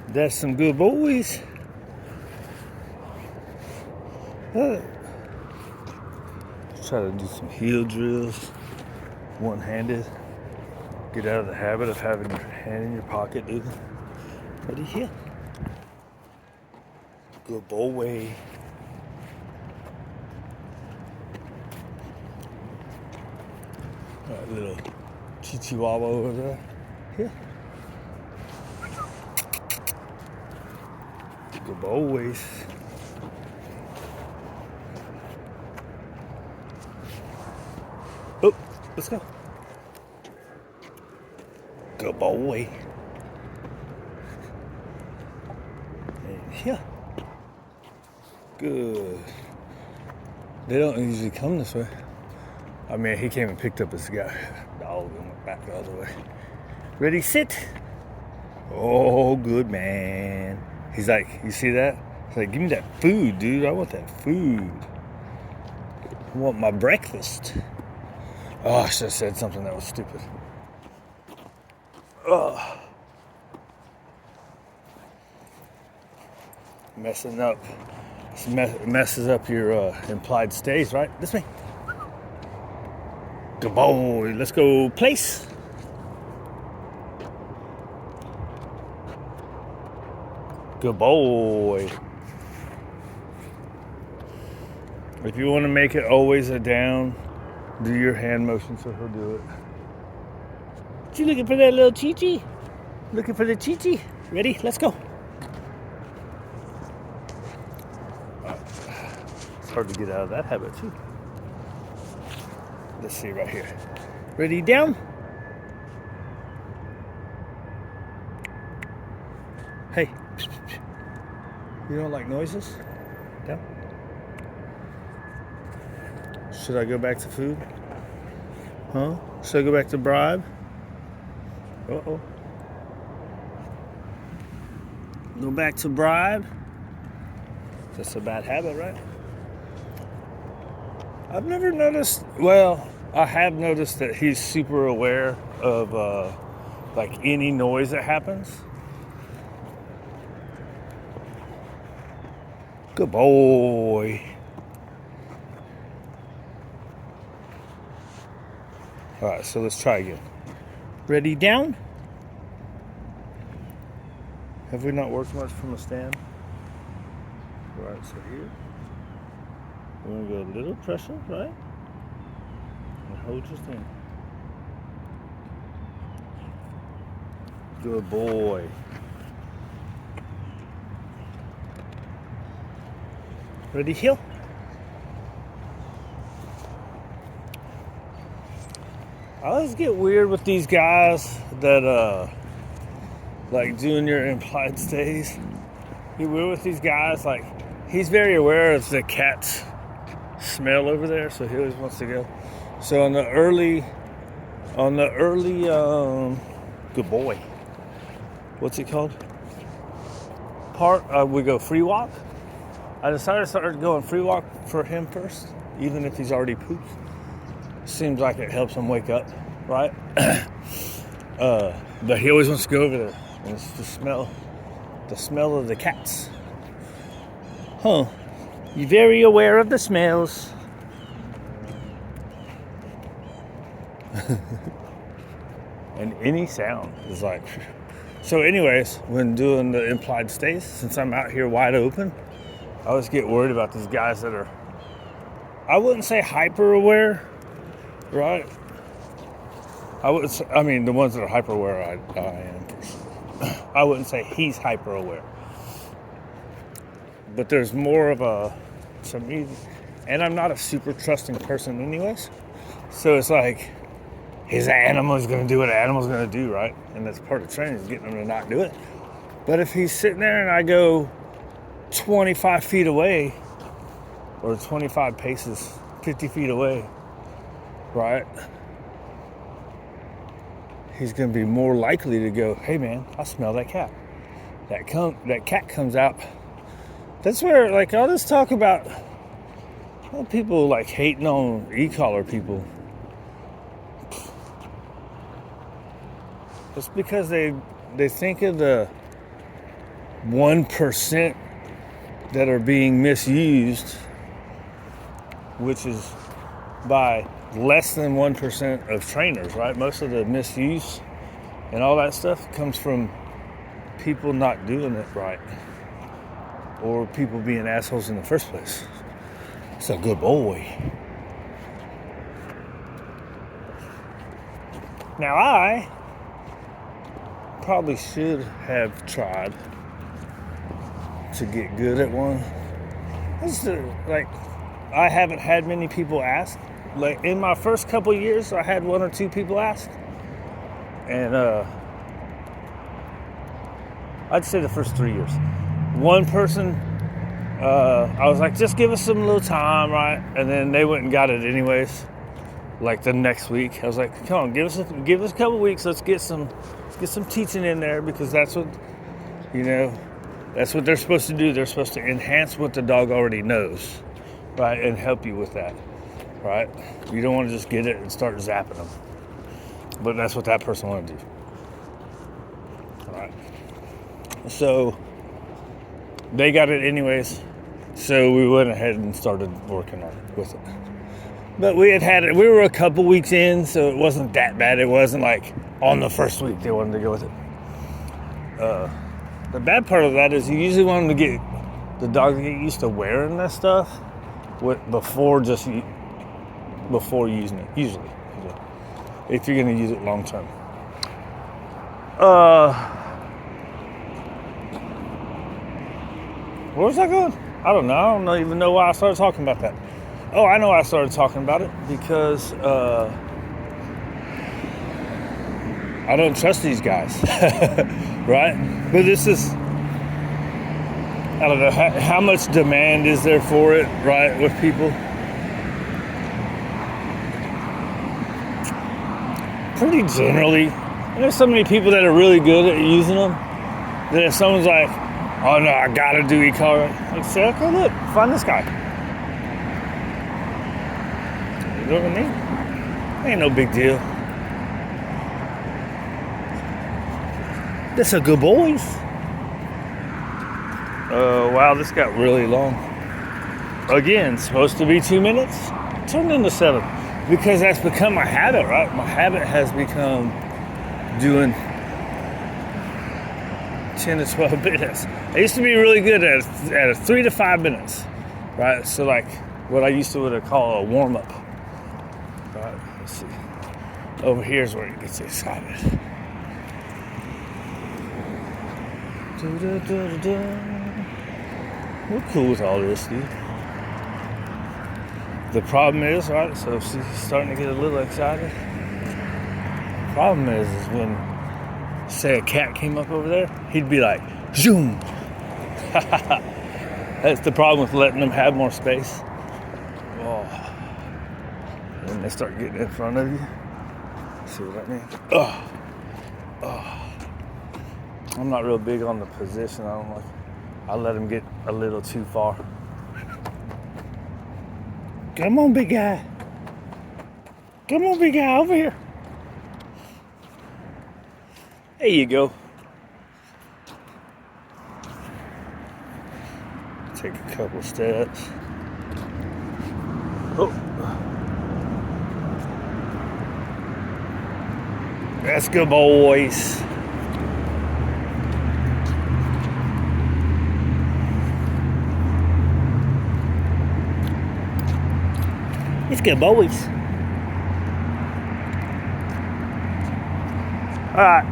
That's some good boys. Try to do some heel drills, one-handed. Get out of the habit of having your hand in your pocket, dude. Ready here. Good boy. That little chihuahua over there. Here. Good boys. Oh, let's go. Good boy. And here. Good. They don't usually come this way. I mean, he came and picked up his dog and went back the other way. Ready, sit. Oh, good man. He's like, you see that? He's like, give me that food, dude. I want that food. I want my breakfast. Oh, I should have said something that was stupid. Oh. Messing up. Messes up your implied stays, right? This way. Good boy. Let's go place. Good boy. If you want to make it always a down, do your hand motion so he'll do it. You looking for that little Chi-Chi? Looking for the Chi-Chi? Ready? Let's go. It's hard to get out of that habit too. Let's see right here. Ready, down? Hey. You don't like noises? Down. Should I go back to food? Huh? Should I go back to bribe? Uh-oh. Go back to bribe? That's a bad habit, right? I've never noticed, well, I have noticed that he's super aware of like any noise that happens. Good boy. All right, so let's try again. Ready, down? Have we not worked much from a stand? All right, so here. We're going to go a little pressure, right? And hold your stand. Good boy. Ready, heel? I always get weird with these guys that like doing your implied stays. Get weird with these guys, like he's very aware of the cat's smell over there, so he always wants to go. So on the early good boy. What's it called? We go free walk. I decided to start going free walk for him first, even if he's already pooped. Seems like it helps him wake up, right? But he always wants to go over there, and it's the smell of the cats. Huh? You're very aware of the smells. And any sound is like. So, anyways, when doing the implied stays, since I'm out here wide open, I always get worried about these guys that are, I wouldn't say hyper aware, right? I mean, the ones that are hyper aware, I am. I wouldn't say he's hyper aware. But there's more of and I'm not a super trusting person anyways. So it's like, his animal is going to do what an animal's going to do, right? And that's part of training, is getting him to not do it. But if he's sitting there and I go 25 feet away, or 25 paces, 50 feet away, right? He's going to be more likely to go, hey man, I smell that cat. That cat comes out. That's where, like, all this talk about people like hating on e-collar people. It's because they think of 1% that are being misused, which is by less than 1% of trainers, right? Most of the misuse and all that stuff comes from people not doing it right, or people being assholes in the first place. It's a good boy. Now I probably should have tried to get good at one. I haven't had many people ask. Like in my first couple years, I had 1 or 2 people ask, and I'd say the first 3 years, one person, I was like, just give us some little time, right? And then they went and got it anyways. Like the next week, I was like, come on, give us a couple weeks. Let's get some teaching in there, because that's what they're supposed to do. They're supposed to enhance what the dog already knows, right, and help you with that, right? You don't want to just get it and start zapping them, but that's what that person wanted to do, all right? So they got it anyways, so we went ahead and started working on it with it. But we had it. We were a couple weeks in, so it wasn't that bad. It wasn't like on the first week they wanted to go with it. The bad part of that is you usually want them to get the dog to get used to wearing that stuff before using it. Usually, if you're going to use it long term. Where was I going? I don't know. I don't even know why I started talking about that. Oh, I know I started talking about it because I don't trust these guys, right? But this is, I don't know, how much demand is there for it, right, with people? Pretty generally. And there's so many people that are really good at using them that if someone's like, oh no, I gotta do e-collar, like say, okay, look, find this guy. You know what I mean? Ain't no big deal. That's a good boys. Wow, this got really long. Again, supposed to be 2 minutes, turned into 7. Because that's become my habit, right? My habit has become doing 10 to 12 minutes. I used to be really good at 3 to 5 minutes, right? So like what I used to call a warm-up. Right, let's see. Over here is where it gets excited. We're cool with all this, dude. The problem is, right, so she's starting to get a little excited. The problem is when, say, a cat came up over there, he'd be like, zoom. That's the problem with letting them have more space. Oh. When they start getting in front of you. See what I mean? Oh. I'm not real big on the position. I let them get a little too far. Come on, big guy. Come on, big guy, over here. There you go. Take a couple steps. Oh. That's good, boys. It's good, boys. All right.